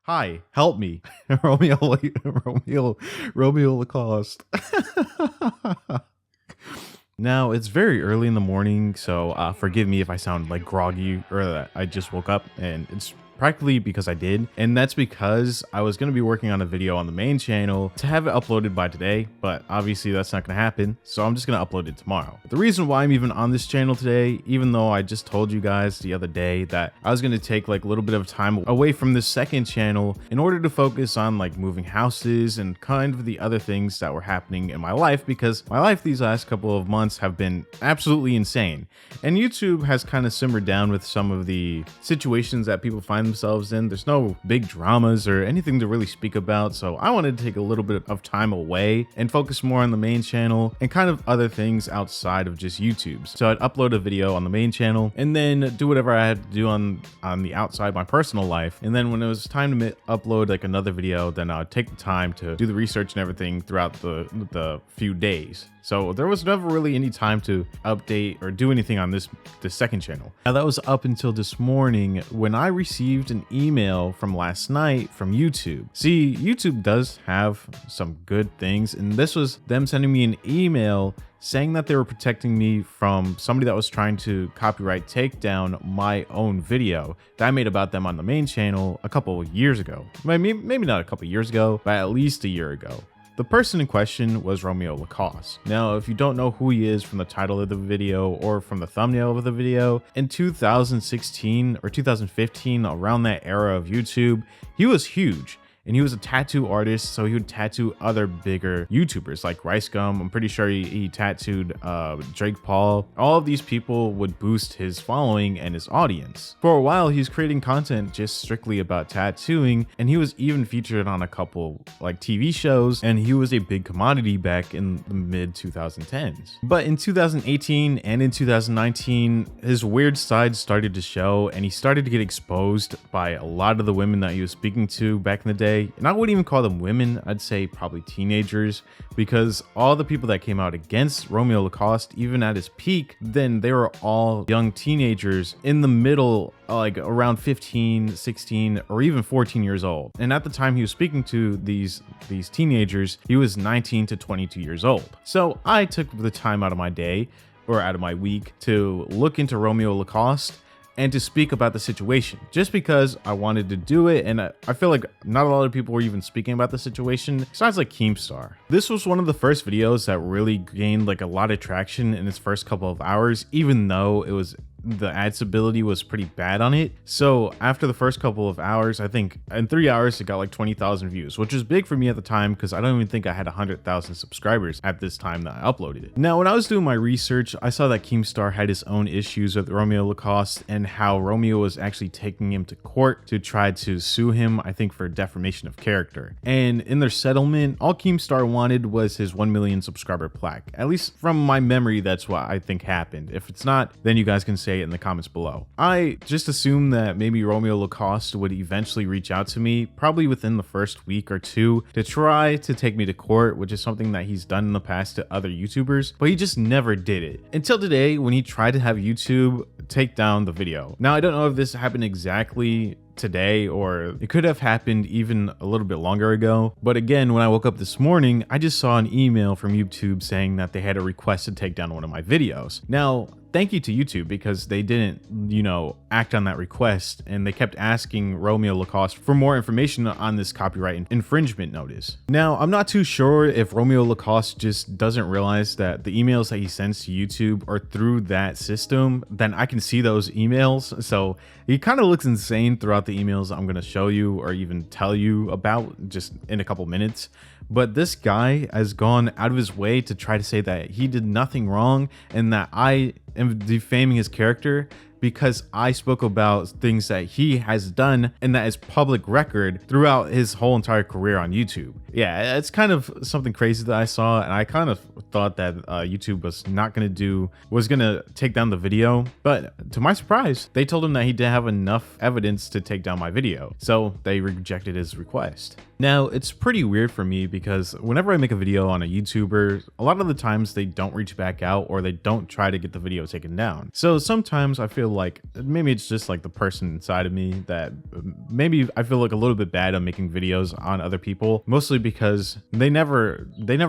Hi, help me. Romeo, Romeo Lacoste. Now, it's very early in the morning, so forgive me if I sound like groggy or that I just woke up, and it's practically because I did. And that's because I was going to be working on a video on the main channel to have it uploaded by today, but obviously that's not going to happen. So I'm just going to upload it tomorrow. But the reason why I'm even on this channel today, even though I just told you guys the other day that I was going to take like a little bit of time away from this second channel in order to focus on like moving houses and kind of the other things that were happening in my life, because my life these last couple of months have been absolutely insane. And YouTube has kind of simmered down with some of the situations that people find themselves in. There's no big dramas or anything to really speak about, so I wanted to take a little bit of time away and focus more on the main channel and kind of other things outside of just YouTube. So I'd upload a video on the main channel and then do whatever I had to do on the outside, my personal life. And then when it was time to upload like another video, then I'd take the time to do the research and everything throughout the few days. So there was never really any time to update or do anything on this second channel. Now that was up until this morning when I received an email from last night from YouTube. See, YouTube does have some good things, and this was them sending me an email saying that they were protecting me from somebody that was trying to copyright take down my own video that I made about them on the main channel a couple of years ago. Maybe not a couple of years ago, but at least a year ago. The person in question was Romeo Lacoste. Now, if you don't know who he is from the title of the video or from the thumbnail of the video, in 2016 or 2015, around that era of YouTube, he was huge. And he was a tattoo artist, so he would tattoo other bigger YouTubers like Rice Gum. I'm pretty sure he tattooed Drake Paul. All of these people would boost his following and his audience. For a while, he was creating content just strictly about tattooing, and he was even featured on a couple like TV shows, and he was a big commodity back in the mid 2010s. But in 2018 and in 2019, his weird side started to show, and he started to get exposed by a lot of the women that he was speaking to back in the day. And I wouldn't even call them women, I'd say probably teenagers, because all the people that came out against Romeo Lacoste, even at his peak, then they were all young teenagers in the middle, like around 15, 16, or even 14 years old. And at the time he was speaking to these teenagers, he was 19 to 22 years old. So I took the time out of my day or out of my week to look into Romeo Lacoste and to speak about the situation, just because I wanted to do it. And I feel like not a lot of people were even speaking about the situation besides like Keemstar. This was one of the first videos that really gained like a lot of traction in its first couple of hours, even though the ad stability was pretty bad on it. So after the first couple of hours, I think in 3 hours, it got like 20,000 views, which was big for me at the time because I don't even think I had 100,000 subscribers at this time that I uploaded it. Now, when I was doing my research, I saw that Keemstar had his own issues with Romeo Lacoste and how Romeo was actually taking him to court to try to sue him, I think for defamation of character. And in their settlement, all Keemstar wanted was his 1 million subscriber plaque. At least from my memory, that's what I think happened. If it's not, then you guys can say it in the comments below. I just assumed that maybe Romeo Lacoste would eventually reach out to me, probably within the first week or two, to try to take me to court, which is something that he's done in the past to other YouTubers, but he just never did it. Until today, when he tried to have YouTube take down the video. Now, I don't know if this happened exactly today or it could have happened even a little bit longer ago, but again, when I woke up this morning, I just saw an email from YouTube saying that they had a request to take down one of my videos. Now, thank you to YouTube, because they didn't, act on that request, and they kept asking Romeo Lacoste for more information on this copyright infringement notice. Now, I'm not too sure if Romeo Lacoste just doesn't realize that the emails that he sends to YouTube are through that system. Then I can see those emails, so he kind of looks insane throughout the emails I'm going to show you or even tell you about just in a couple minutes. But this guy has gone out of his way to try to say that he did nothing wrong and that I am defaming his character because I spoke about things that he has done and that is public record throughout his whole entire career on YouTube. Yeah, it's kind of something crazy that I saw, and I kind of thought that YouTube was going to take down the video, but to my surprise, they told him that he didn't have enough evidence to take down my video, so they rejected his request. Now, it's pretty weird for me because whenever I make a video on a YouTuber, a lot of the times they don't reach back out or they don't try to get the video taken down. So sometimes I feel like maybe it's just like the person inside of me that maybe I feel like a little bit bad on making videos on other people, mostly because they never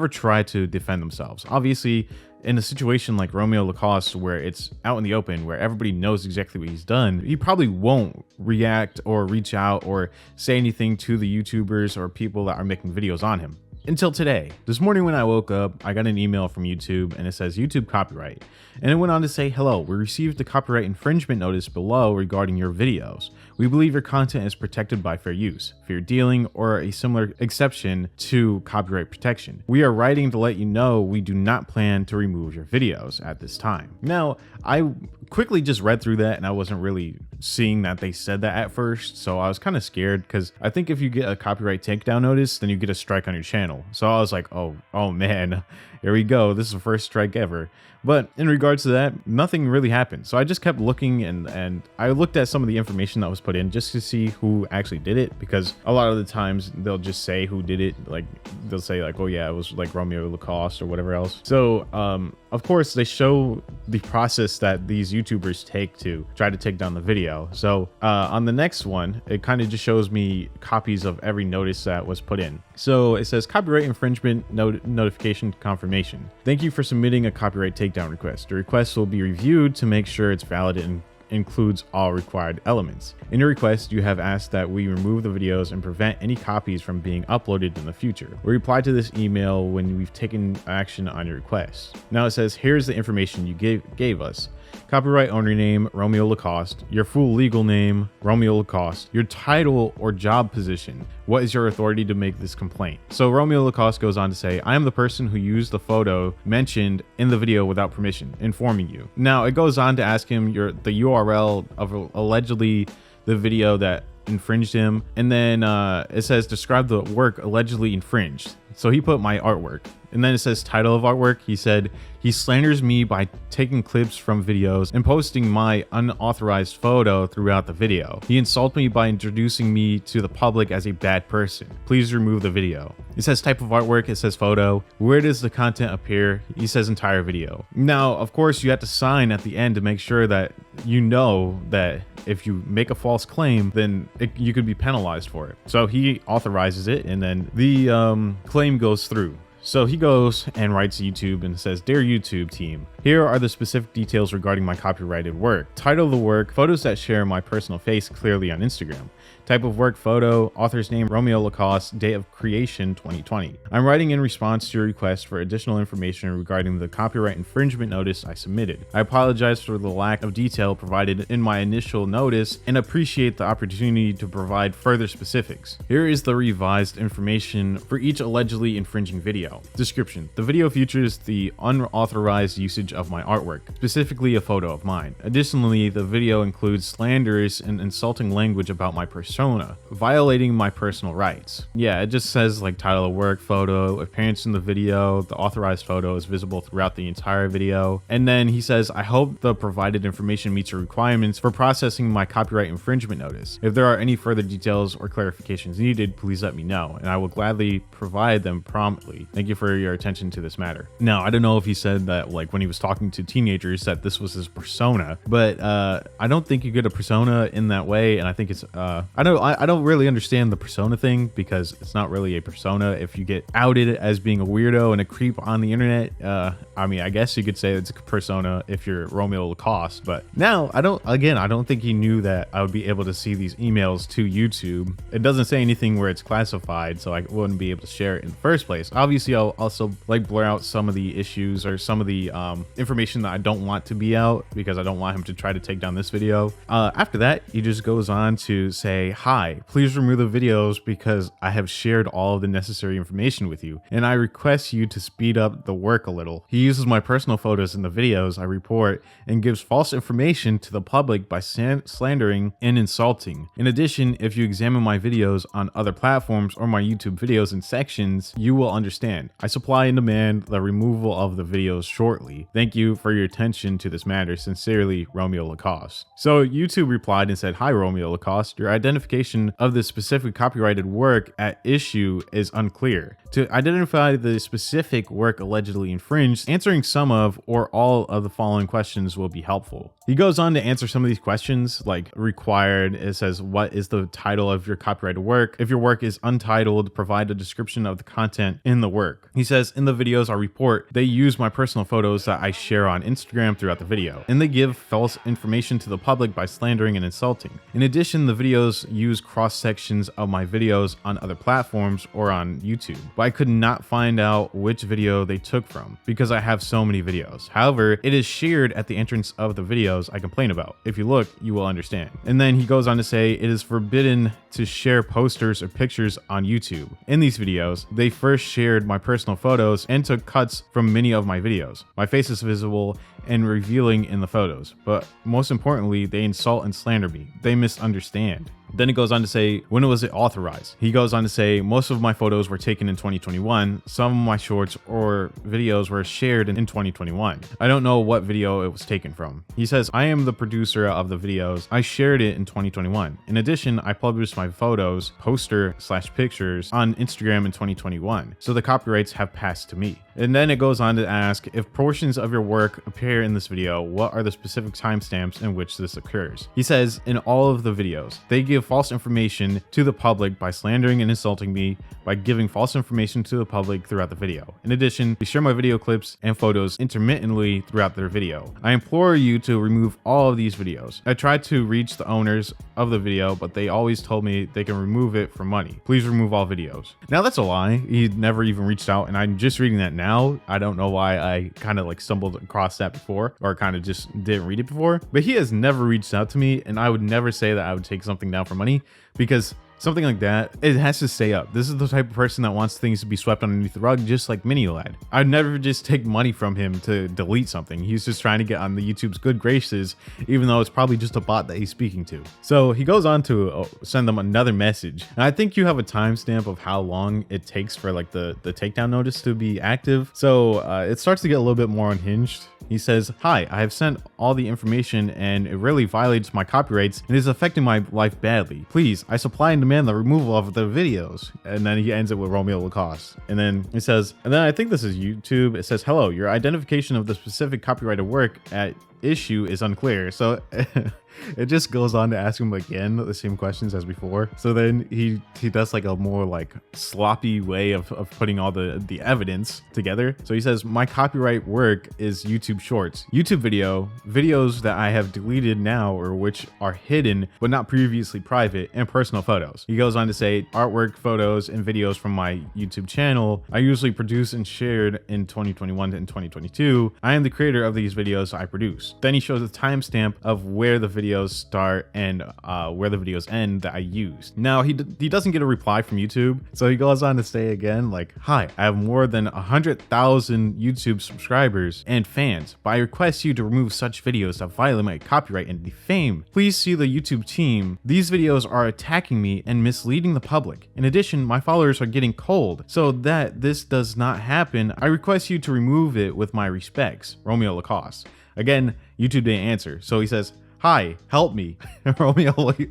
try to defend themselves. Obviously, in a situation like Romeo Lacoste, where it's out in the open, where everybody knows exactly what he's done, he probably won't react or reach out or say anything to the YouTubers or people that are making videos on him. Until today. This morning when I woke up, I got an email from YouTube and it says YouTube copyright. And it went on to say, hello, we received a copyright infringement notice below regarding your videos. We believe your content is protected by fair use, fair dealing, or a similar exception to copyright protection. We are writing to let you know we do not plan to remove your videos at this time. Now, I quickly just read through that and I wasn't really seeing that they said that at first, so I was kind of scared because I think if you get a copyright takedown notice, then you get a strike on your channel. So I was like, oh man, here we go. This is the first strike ever. But in regards to that, nothing really happened. So I just kept looking and I looked at some of the information that was put in just to see who actually did it, because a lot of the times they'll just say who did it. Like they'll say like, oh yeah, it was like Romeo Lacoste or whatever else. So of course they show the process that these YouTubers take to try to take down the video. So on the next one, it kind of just shows me copies of every notice that was put in. So it says copyright infringement notification confirmation. Thank you for submitting a copyright takedown request. The request will be reviewed to make sure it's valid and includes all required elements. In your request, you have asked that we remove the videos and prevent any copies from being uploaded in the future. We reply to this email when we've taken action on your request. Now it says, here's the information you gave us. Copyright owner name, Romeo Lacoste. Your full legal name, Romeo Lacoste. Your title or job position. What is your authority to make this complaint? So Romeo Lacoste goes on to say, I am the person who used the photo mentioned in the video without permission, informing you. Now it goes on to ask him the URL of allegedly the video that infringed him. And then it says, describe the work allegedly infringed. So he put my artwork. And then it says title of artwork. He said, he slanders me by taking clips from videos and posting my unauthorized photo throughout the video. He insults me by introducing me to the public as a bad person. Please remove the video. It says type of artwork. It says photo. Where does the content appear? He says entire video. Now, of course, you have to sign at the end to make sure that you know that if you make a false claim, then you could be penalized for it. So he authorizes it, and then the claim goes through. So he goes and writes to YouTube and says, Dear YouTube team, here are the specific details regarding my copyrighted work. Title of the work, photos that share my personal face clearly on Instagram. Type of work, photo, author's name, Romeo Lacoste, date of creation, 2020. I'm writing in response to your request for additional information regarding the copyright infringement notice I submitted. I apologize for the lack of detail provided in my initial notice and appreciate the opportunity to provide further specifics. Here is the revised information for each allegedly infringing video. Description. The video features the unauthorized usage of my artwork, specifically a photo of mine. Additionally, the video includes slanderous and insulting language about my persona, violating my personal rights. Yeah, it just says like title of work, photo, appearance in the video, the authorized photo is visible throughout the entire video. And then he says, I hope the provided information meets your requirements for processing my copyright infringement notice. If there are any further details or clarifications needed, please let me know, and I will gladly provide them promptly. Thank you for your attention to this matter. Now, I don't know if he said that like when he was talking to teenagers that this was his persona, but I don't think you get a persona in that way, and I think it's I don't really understand the persona thing, because it's not really a persona if you get outed as being a weirdo and a creep on the internet. I mean, I guess you could say it's a persona if you're Romeo Lacoste, but now I don't think he knew that I would be able to see these emails to YouTube. It doesn't say anything where it's classified, so I wouldn't be able to share it in the first place. Obviously, I'll also like blur out some of the issues or some of the information that I don't want to be out, because I don't want him to try to take down this video. After that, he just goes on to say, hi, please remove the videos because I have shared all of the necessary information with you, and I request you to speed up the work a little. He uses my personal photos in the videos I report and gives false information to the public by slandering and insulting. In addition, if you examine my videos on other platforms or my YouTube videos in sections, you will understand. I supply and demand the removal of the videos shortly. Thank you for your attention to this matter. Sincerely, Romeo Lacoste. So YouTube replied and said, hi, Romeo Lacoste. Your identification identification of the specific copyrighted work at issue is unclear. To identify the specific work allegedly infringed, answering some of or all of the following questions will be helpful. He goes on to answer some of these questions, like required. It says, what is the title of your copyrighted work? If your work is untitled, provide a description of the content in the work. He says, in the videos I report, they use my personal photos that I share on Instagram throughout the video, and they give false information to the public by slandering and insulting. In addition, the videos use cross sections of my videos on other platforms or on YouTube, but I could not find out which video they took from because I have so many videos. However, it is shared at the entrance of the videos I complain about. If you look, you will understand. And then he goes on to say, it is forbidden to share posters or pictures on YouTube. In these videos, they first shared my personal photos and took cuts from many of my videos. My face is visible and revealing in the photos, but most importantly, they insult and slander me. They misunderstand. Then it goes on to say, when was it authorized? He goes on to say, most of my photos were taken in 2021. Some of my shorts or videos were shared in 2021. I don't know what video it was taken from. He says, I am the producer of the videos. I shared it in 2021. In addition, I published my photos, poster/pictures on Instagram in 2021. So the copyrights have passed to me. And then it goes on to ask, if portions of your work appear in this video, what are the specific timestamps in which this occurs? He says, in all of the videos, they give false information to the public by slandering and insulting me, by giving false information to the public throughout the video. In addition, they share my video clips and photos intermittently throughout their video. I implore you to remove all of these videos. I tried to reach the owners of the video, but they always told me they can remove it for money. Please remove all videos. Now that's a lie. He never even reached out, and I'm just reading that now. I don't know why I kind of like stumbled across that before, or kind of just didn't read it before, but he has never reached out to me, and I would never say that I would take something down for money, because something like that, it has to stay up. This is the type of person that wants things to be swept underneath the rug, just like Mini-Lad. I'd never just take money from him to delete something. He's just trying to get on the YouTube's good graces, even though it's probably just a bot that he's speaking to. So he goes on to send them another message. And I think you have a timestamp of how long it takes for like the takedown notice to be active. So it starts to get a little bit more unhinged. He says, hi, I have sent all the information and it really violates my copyrights and is affecting my life badly. Please, I supply and demand the removal of the videos. And then he ends it with Romeo Lacoste. And then it says, and then I think this is YouTube. It says, hello, your identification of the specific copyrighted work at issue is unclear. So it just goes on to ask him again the same questions as before. So then he does like a more like sloppy way of putting all the evidence together. So he says, my copyright work is YouTube Shorts, YouTube videos that I have deleted now or which are hidden but not previously private, and personal photos. He goes on to say, artwork, photos, and videos from my YouTube channel I usually produce and shared in 2021 and 2022. I am the creator of these videos I produce. Then he shows a timestamp of where the videos start and where the videos end that I used. Now he doesn't get a reply from YouTube, so he goes on to say again, like, hi, I have more than 100,000 YouTube subscribers and fans, but I request you to remove such videos that violate my copyright and defame. Please see the YouTube team. These videos are attacking me and misleading the public. In addition, my followers are getting cold. So that this does not happen, I request you to remove it with my respects. Romeo Lacoste. Again, YouTube didn't answer, so he says, hi, help me. Romeo Lacoste.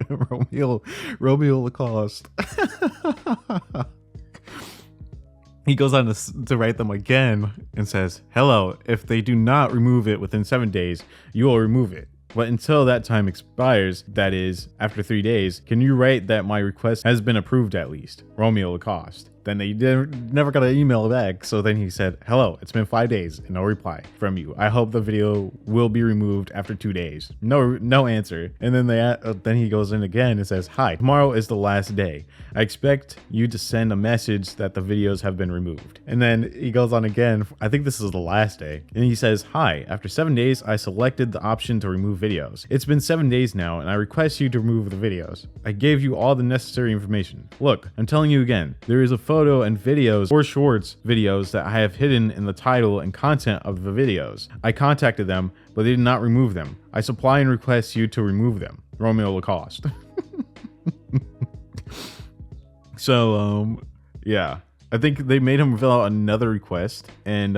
He goes on to write them again and says, hello, if they do not remove it within 7 days, you will remove it. But until that time expires, that is, after 3 days, can you write that my request has been approved at least? Romeo Lacoste. Then they never got an email back. So then he said, hello, it's been 5 days and no reply from you. I hope the video will be removed after 2 days. No answer. And then then he goes in again and says, hi, tomorrow is the last day. I expect you to send a message that the videos have been removed. And then he goes on again. I think this is the last day. And he says, hi, after 7 days, I selected the option to remove videos. It's been 7 days now and I request you to remove the videos. I gave you all the necessary information. Look, I'm telling you again, there is a photo and videos or shorts videos that I have hidden in the title and content of the videos. I contacted them, but they did not remove them. I supply and request you to remove them. Romeo Lacoste. So, yeah. I think they made him fill out another request and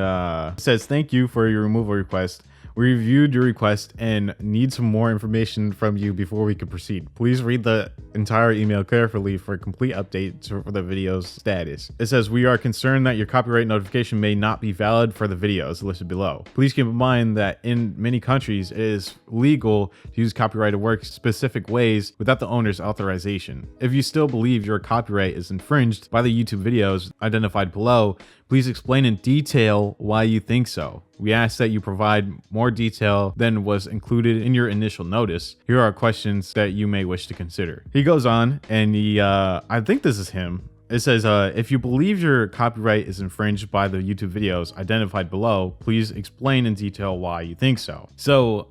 says, thank you for your removal request. We reviewed your request and need some more information from you before we can proceed. Please read the entire email carefully for complete updates for the video's status. It says, we are concerned that your copyright notification may not be valid for the videos listed below. Please keep in mind that in many countries, it is legal to use copyrighted work specific ways without the owner's authorization. If you still believe your copyright is infringed by the YouTube videos identified below, please explain in detail why you think so. We ask that you provide more detail than was included in your initial notice. Here are questions that you may wish to consider. He goes on and I think this is him. It says, if you believe your copyright is infringed by the YouTube videos identified below, please explain in detail why you think so. So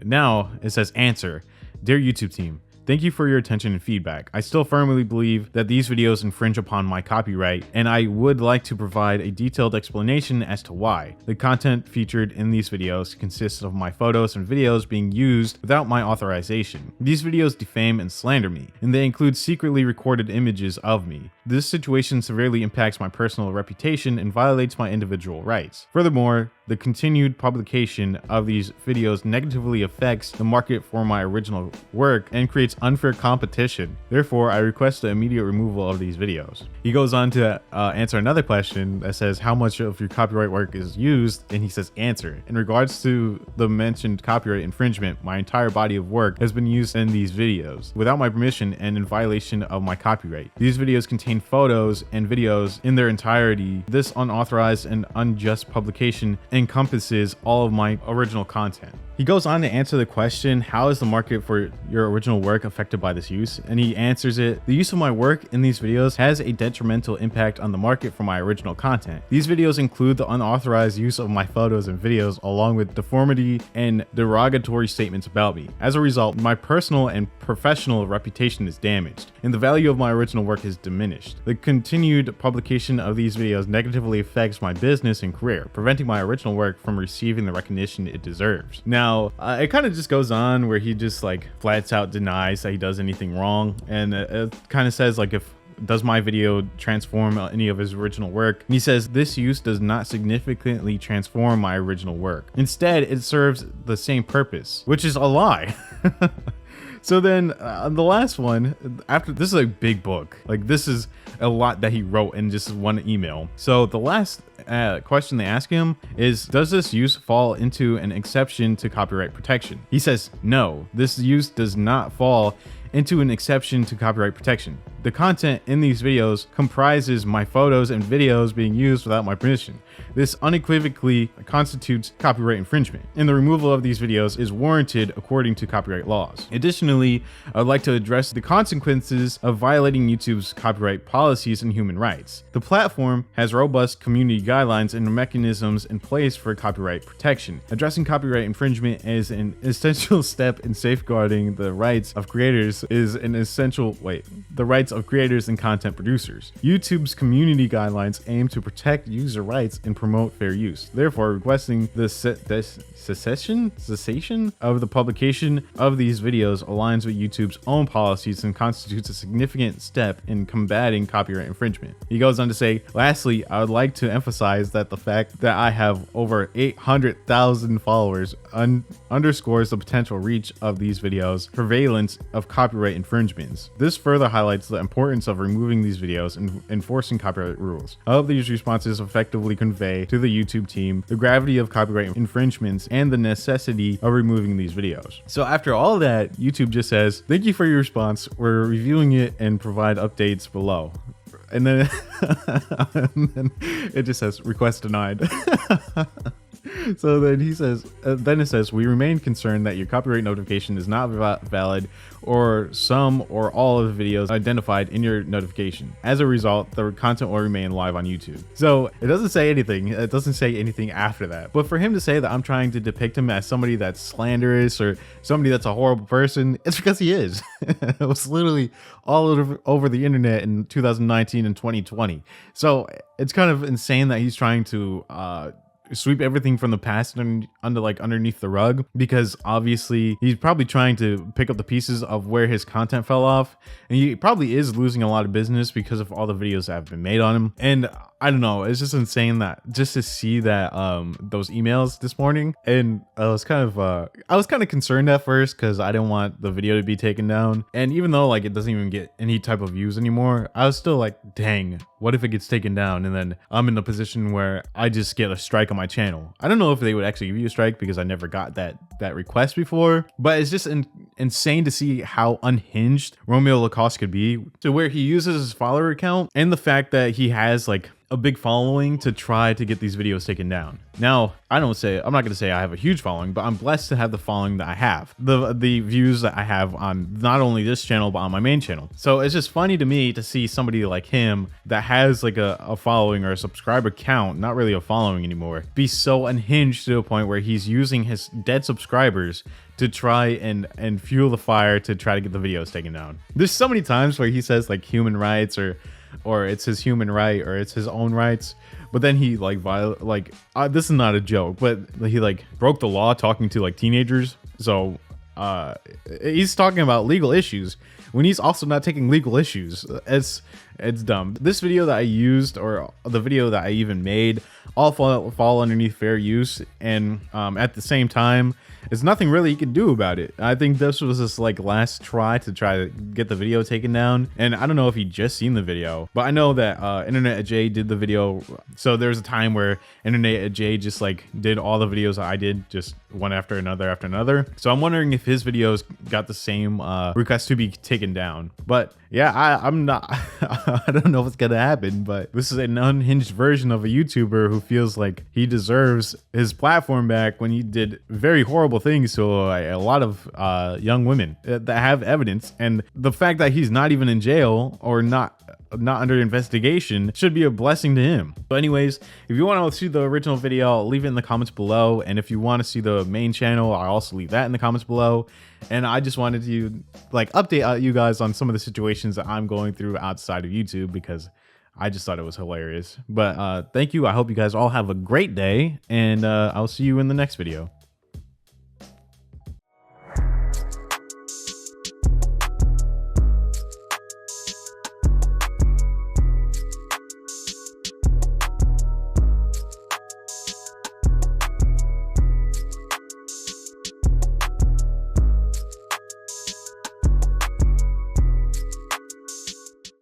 now it says, answer. Dear YouTube team, thank you for your attention and feedback. I still firmly believe that these videos infringe upon my copyright, and I would like to provide a detailed explanation as to why. The content featured in these videos consists of my photos and videos being used without my authorization. These videos defame and slander me, and they include secretly recorded images of me. This situation severely impacts my personal reputation and violates my individual rights. Furthermore, the continued publication of these videos negatively affects the market for my original work and creates unfair competition. Therefore, I request the immediate removal of these videos. He goes on to answer another question that says, how much of your copyright work is used? And he says, answer. In regards to the mentioned copyright infringement, my entire body of work has been used in these videos without my permission and in violation of my copyright. These videos contain photos and videos in their entirety. This unauthorized and unjust publication encompasses all of my original content. He goes on to answer the question, how is the market for your original work affected by this use? And he answers it, the use of my work in these videos has a detrimental impact on the market for my original content. These videos include the unauthorized use of my photos and videos along with deformity and derogatory statements about me. As a result, my personal and professional reputation is damaged, and the value of my original work is diminished. The continued publication of these videos negatively affects my business and career, preventing my original work from receiving the recognition it deserves. Now, it kind of just goes on where he just like flats out denies that he does anything wrong, and it kind of says like, if does my video transform any of his original work? And he says, this use does not significantly transform my original work. Instead, it serves the same purpose, which is a lie. So then the last one, after this is a big book, like this is a lot that he wrote in just one email. So the last question they ask him is, does this use fall into an exception to copyright protection? He says, no, this use does not fall into an exception to copyright protection. The content in these videos comprises my photos and videos being used without my permission. This unequivocally constitutes copyright infringement, and the removal of these videos is warranted according to copyright laws. Additionally, I would like to address the consequences of violating YouTube's copyright policies and human rights. The platform has robust community guidelines and mechanisms in place for copyright protection. Addressing copyright infringement is an essential step in safeguarding the rights of creators the rights of creators and content producers. YouTube's community guidelines aim to protect user rights and promote fair use. Therefore, requesting the cessation of the publication of these videos aligns with YouTube's own policies and constitutes a significant step in combating copyright infringement. He goes on to say, lastly, I would like to emphasize that the fact that I have over 800,000 followers underscores the potential reach of these videos' prevalence of copyright infringements. This further highlights the importance of removing these videos and enforcing copyright rules. I hope these responses effectively convey to the YouTube team the gravity of copyright infringements and the necessity of removing these videos. So after all that, YouTube just says, thank you for your response. We're reviewing it and provide updates below. And then, and then it just says request denied. So then he says, then it says, we remain concerned that your copyright notification is not valid or some or all of the videos identified in your notification. As a result, the content will remain live on YouTube. So it doesn't say anything. It doesn't say anything after that. But for him to say that I'm trying to depict him as somebody that's slanderous or somebody that's a horrible person, it's because he is. It was literally all over the internet in 2019 and 2020. So it's kind of insane that he's trying to sweep everything from the past underneath the rug, because obviously he's probably trying to pick up the pieces of where his content fell off, and he probably is losing a lot of business because of all the videos that have been made on him. And I don't know, it's just insane that just to see that those emails this morning, and I was kind of concerned at first because I didn't want the video to be taken down. And even though like it doesn't even get any type of views anymore, I was still like, dang, what if it gets taken down and then I'm in the position where I just get a strike on my channel? I don't know if they would actually give you a strike because I never got that request before, but it's just insane to see how unhinged Romeo Lacoste could be, to where he uses his follower account and the fact that he has like a big following to try to get these videos taken down. Now, I'm not gonna say I have a huge following, but I'm blessed to have the following that I have, the views that I have on not only this channel but on my main channel. So it's just funny to me to see somebody like him that has like a following or a subscriber count, not really a following anymore, be so unhinged to a point where he's using his dead subscribers to try and fuel the fire to try to get the videos taken down. There's so many times where he says like human rights or it's his human right or it's his own rights, but then he like this is not a joke, but he like broke the law talking to like teenagers. So he's talking about legal issues when he's also not taking legal issues. It's dumb. This video that I used, or the video that I even made, all fall underneath fair use, and at the same time, there's nothing really you can do about it. I think this was his like last try to get the video taken down, and I don't know if he just seen the video, but I know that Internet Jay did the video. So there's a time where Internet Jay just like did all the videos that I did, just one after another. So I'm wondering if his videos got the same request to be taken down. But yeah, I'm not I don't know what's gonna happen, but this is an unhinged version of a YouTuber who feels like he deserves his platform back when he did very horrible things to a lot of young women that have evidence. And the fact that he's not even in jail or not under investigation should be a blessing to him. But anyways, if you want to see the original video, I'll leave it in the comments below, and if you want to see the main channel, I'll also leave that in the comments below. And I just wanted to like update you guys on some of the situations that I'm going through outside of YouTube, because I just thought it was hilarious. But thank you. I hope you guys all have a great day, and I'll see you in the next video.